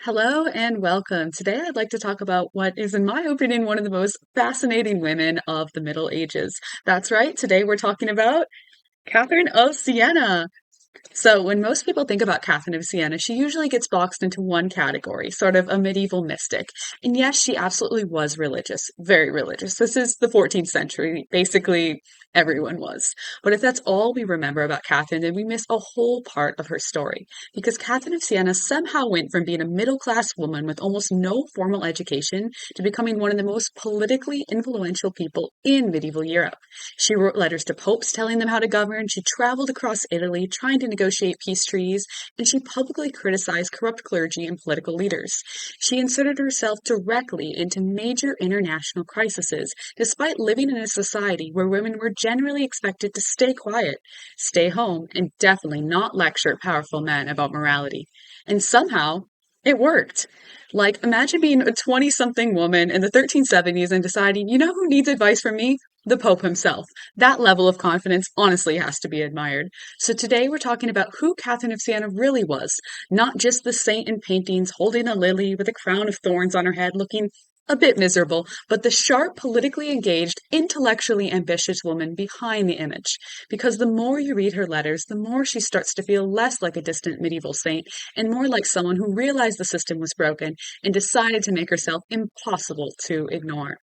Hello and welcome. Today I'd like to talk about what is, in my opinion, one of the most fascinating women of the Middle Ages. That's right, today we're talking about Catherine of Siena. So, when most people think about Catherine of Siena, she usually gets boxed into one category, sort of a medieval mystic. And yes, she absolutely was religious, very religious. This is the 14th century. Basically, everyone was. But if that's all we remember about Catherine, then we miss a whole part of her story. Because Catherine of Siena somehow went from being a middle class woman with almost no formal education to becoming one of the most politically influential people in medieval Europe. She wrote letters to popes telling them how to govern. She traveled across Italy trying to negotiate peace treaties, and she publicly criticized corrupt clergy and political leaders. She inserted herself directly into major international crises, despite living in a society where women were generally expected to stay quiet, stay home, and definitely not lecture powerful men about morality. And somehow, it worked. Like, imagine being a 20 something woman in the 1370s and deciding, you know who needs advice from me? The Pope himself. That level of confidence honestly has to be admired. So today we're talking about who Catherine of Siena really was, not just the saint in paintings holding a lily with a crown of thorns on her head looking a bit miserable, but the sharp, politically engaged, intellectually ambitious woman behind the image. Because the more you read her letters, the more she starts to feel less like a distant medieval saint and more like someone who realized the system was broken and decided to make herself impossible to ignore.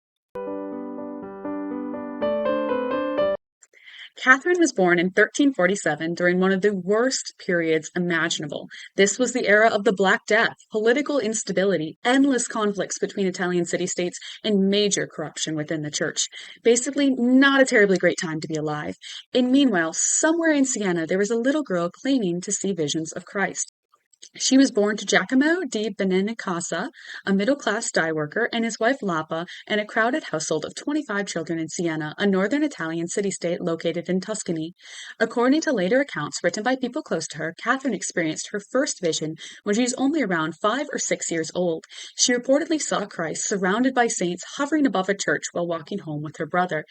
Catherine was born in 1347 during one of the worst periods imaginable. This was the era of the Black Death, political instability, endless conflicts between Italian city-states, and major corruption within the church. Basically, not a terribly great time to be alive. And meanwhile, somewhere in Siena, there was a little girl claiming to see visions of Christ. She was born to Giacomo di Benincasa, a middle-class dye worker, and his wife Lapa, in a crowded household of 25 children in Siena, a northern Italian city-state located in Tuscany. According to later accounts written by people close to her, Catherine experienced her first vision when she was only around 5 or 6 years old. She reportedly saw Christ surrounded by saints hovering above a church while walking home with her brother,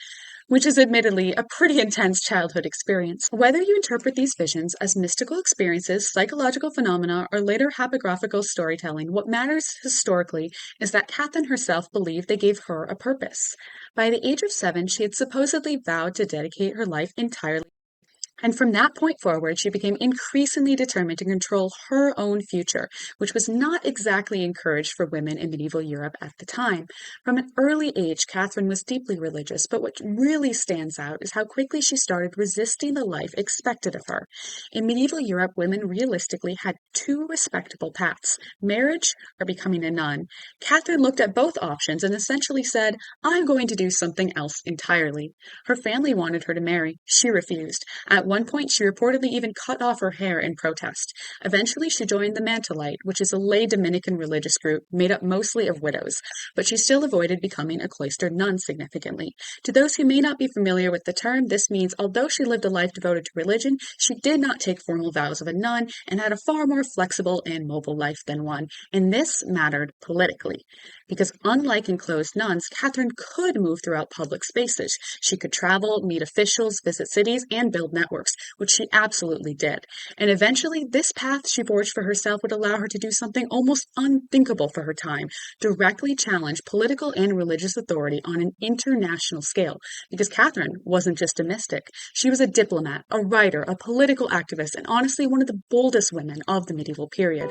which is admittedly a pretty intense childhood experience. Whether you interpret these visions as mystical experiences, psychological phenomena, or later hagiographical storytelling, what matters historically is that Catherine herself believed they gave her a purpose. By the age of 7, she had supposedly vowed to dedicate her life entirely, and from that point forward, she became increasingly determined to control her own future, which was not exactly encouraged for women in medieval Europe at the time. From an early age, Catherine was deeply religious, but what really stands out is how quickly she started resisting the life expected of her. In medieval Europe, women realistically had two respectable paths: marriage or becoming a nun. Catherine looked at both options and essentially said, I'm going to do something else entirely. Her family wanted her to marry. She refused. At one point, she reportedly even cut off her hair in protest. Eventually, she joined the Mantellite, which is a lay Dominican religious group made up mostly of widows, but she still avoided becoming a cloistered nun significantly. To those who may not be familiar with the term, this means although she lived a life devoted to religion, she did not take formal vows of a nun and had a far more flexible and mobile life than one. And this mattered politically. Because unlike enclosed nuns, Catherine could move throughout public spaces. She could travel, meet officials, visit cities, and build networks, which she absolutely did. And eventually, this path she forged for herself would allow her to do something almost unthinkable for her time: directly challenge political and religious authority on an international scale. Because Catherine wasn't just a mystic, she was a diplomat, a writer, a political activist, and honestly one of the boldest women of the medieval period.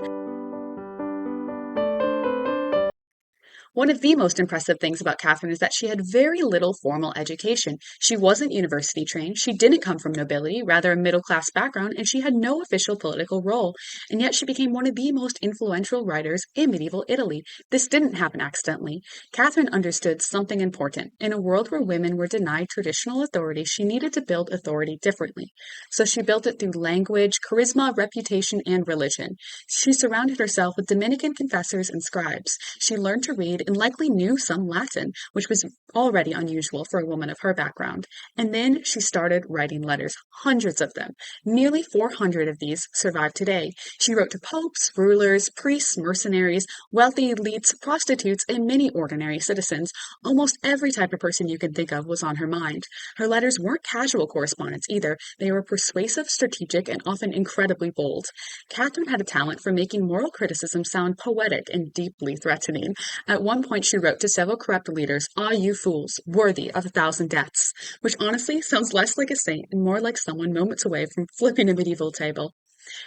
One of the most impressive things about Catherine is that she had very little formal education. She wasn't university trained, she didn't come from nobility, rather a middle class background, and she had no official political role. And yet she became one of the most influential writers in medieval Italy. This didn't happen accidentally. Catherine understood something important. In a world where women were denied traditional authority, she needed to build authority differently. So she built it through language, charisma, reputation, and religion. She surrounded herself with Dominican confessors and scribes. She learned to read educated and likely knew some Latin, which was already unusual for a woman of her background. And then she started writing letters, hundreds of them. Nearly 400 of these survive today. She wrote to popes, rulers, priests, mercenaries, wealthy elites, prostitutes, and many ordinary citizens. Almost every type of person you could think of was on her mind. Her letters weren't casual correspondence either. They were persuasive, strategic, and often incredibly bold. Catherine had a talent for making moral criticism sound poetic and deeply threatening. At one point, she wrote to several corrupt leaders, "Ah, you fools, worthy of 1,000 deaths," which honestly sounds less like a saint and more like someone moments away from flipping a medieval table.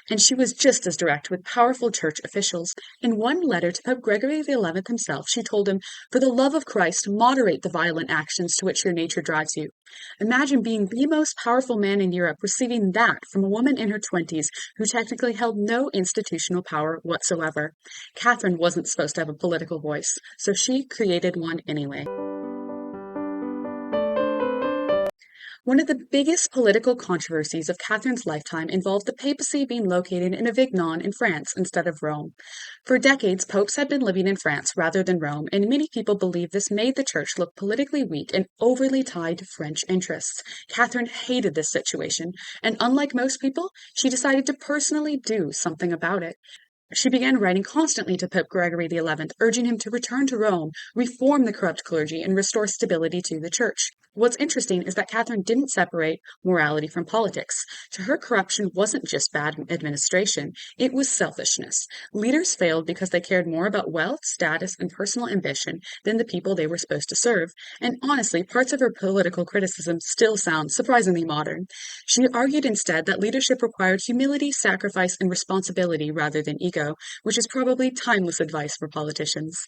And she was just as direct with powerful church officials. In one letter to Pope Gregory XI himself, she told him, "For the love of Christ, moderate the violent actions to which your nature drives you." Imagine being the most powerful man in Europe receiving that from a woman in her 20s who technically held no institutional power whatsoever. Catherine wasn't supposed to have a political voice, so she created one anyway. One of the biggest political controversies of Catherine's lifetime involved the papacy being located in Avignon in France instead of Rome. For decades, popes had been living in France rather than Rome, and many people believe this made the church look politically weak and overly tied to French interests. Catherine hated this situation, and unlike most people, she decided to personally do something about it. She began writing constantly to Pope Gregory XI, urging him to return to Rome, reform the corrupt clergy, and restore stability to the church. What's interesting is that Catherine didn't separate morality from politics. To her, corruption wasn't just bad administration, it was selfishness. Leaders failed because they cared more about wealth, status, and personal ambition than the people they were supposed to serve. And honestly, parts of her political criticism still sound surprisingly modern. She argued instead that leadership required humility, sacrifice, and responsibility rather than ego, which is probably timeless advice for politicians.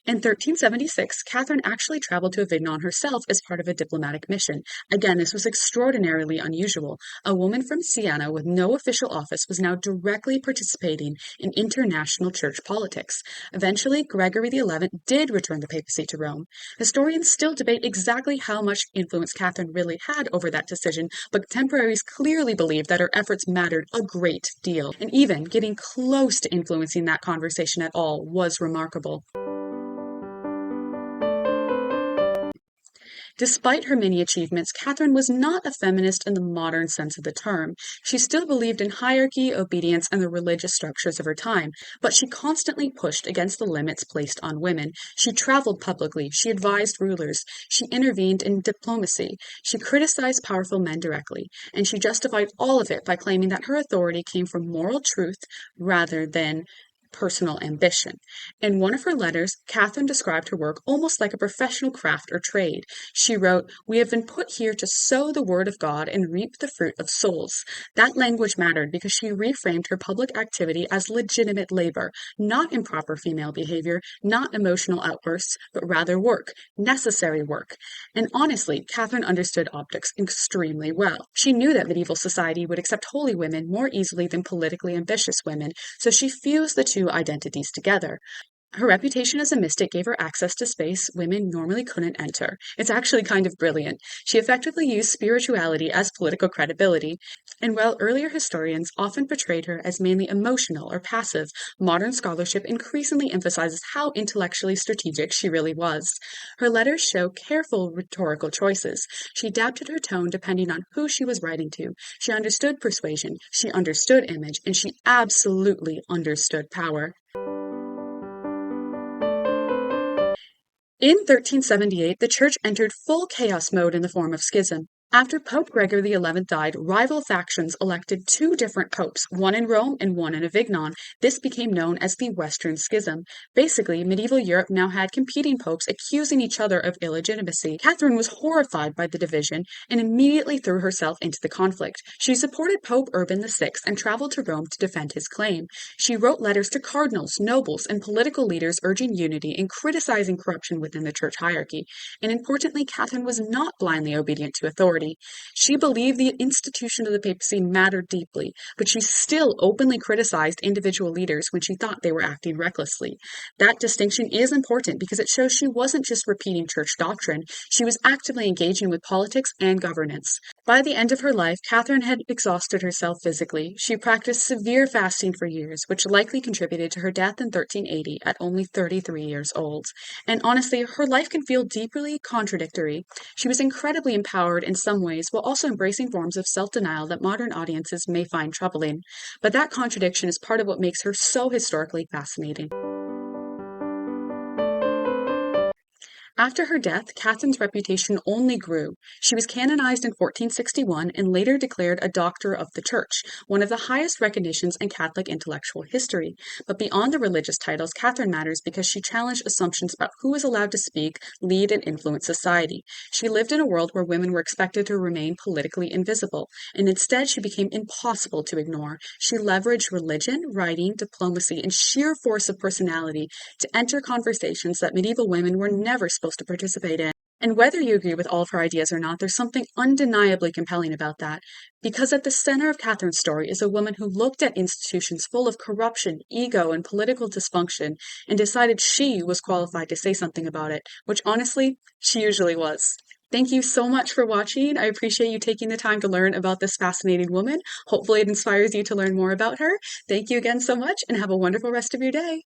In 1376, Catherine actually traveled to Avignon herself as part of a diplomatic mission. Again, this was extraordinarily unusual. A woman from Siena with no official office was now directly participating in international church politics. Eventually, Gregory XI did return the papacy to Rome. Historians still debate exactly how much influence Catherine really had over that decision, but contemporaries clearly believe that her efforts mattered a great deal, and even getting close to influencing that conversation at all was remarkable. Despite her many achievements, Catherine was not a feminist in the modern sense of the term. She still believed in hierarchy, obedience, and the religious structures of her time, but she constantly pushed against the limits placed on women. She traveled publicly, she advised rulers, she intervened in diplomacy, she criticized powerful men directly, and she justified all of it by claiming that her authority came from moral truth rather than personal ambition. In one of her letters, Catherine described her work almost like a professional craft or trade. She wrote, "We have been put here to sow the word of God and reap the fruit of souls." That language mattered because she reframed her public activity as legitimate labor, not improper female behavior, not emotional outbursts, but rather work, necessary work. And honestly, Catherine understood optics extremely well. She knew that medieval society would accept holy women more easily than politically ambitious women, so she fused the two identities together. Her reputation as a mystic gave her access to space women normally couldn't enter. It's actually kind of brilliant. She effectively used spirituality as political credibility. And while earlier historians often portrayed her as mainly emotional or passive, modern scholarship increasingly emphasizes how intellectually strategic she really was. Her letters show careful rhetorical choices. She adapted her tone depending on who she was writing to. She understood persuasion, she understood image, and she absolutely understood power. In 1378, the Church entered full chaos mode in the form of schism. After Pope Gregory XI died, rival factions elected two different popes, one in Rome and one in Avignon. This became known as the Western Schism. Basically, medieval Europe now had competing popes accusing each other of illegitimacy. Catherine was horrified by the division and immediately threw herself into the conflict. She supported Pope Urban VI and traveled to Rome to defend his claim. She wrote letters to cardinals, nobles, and political leaders urging unity and criticizing corruption within the church hierarchy. And importantly, Catherine was not blindly obedient to authority. authority. She believed the institution of the papacy mattered deeply, but she still openly criticized individual leaders when she thought they were acting recklessly. That distinction is important because it shows she wasn't just repeating church doctrine, she was actively engaging with politics and governance. By the end of her life, Catherine had exhausted herself physically. She practiced severe fasting for years, which likely contributed to her death in 1380 at only 33 years old. And honestly, her life can feel deeply contradictory. She was incredibly empowered in some ways while also embracing forms of self denial that modern audiences may find troubling. But that contradiction is part of what makes her so historically fascinating. After her death, Catherine's reputation only grew. She was canonized in 1461 and later declared a Doctor of the Church, one of the highest recognitions in Catholic intellectual history. But beyond the religious titles, Catherine matters because she challenged assumptions about who is allowed to speak, lead, and influence society. She lived in a world where women were expected to remain politically invisible, and instead she became impossible to ignore. She leveraged religion, writing, diplomacy, and sheer force of personality to enter conversations that medieval women were never supposed to participate in. And whether you agree with all of her ideas or not, there's something undeniably compelling about that. Because at the center of Catherine's story is a woman who looked at institutions full of corruption, ego, and political dysfunction and decided she was qualified to say something about it, which honestly, she usually was. Thank you so much for watching. I appreciate you taking the time to learn about this fascinating woman. Hopefully, it inspires you to learn more about her. Thank you again so much and have a wonderful rest of your day.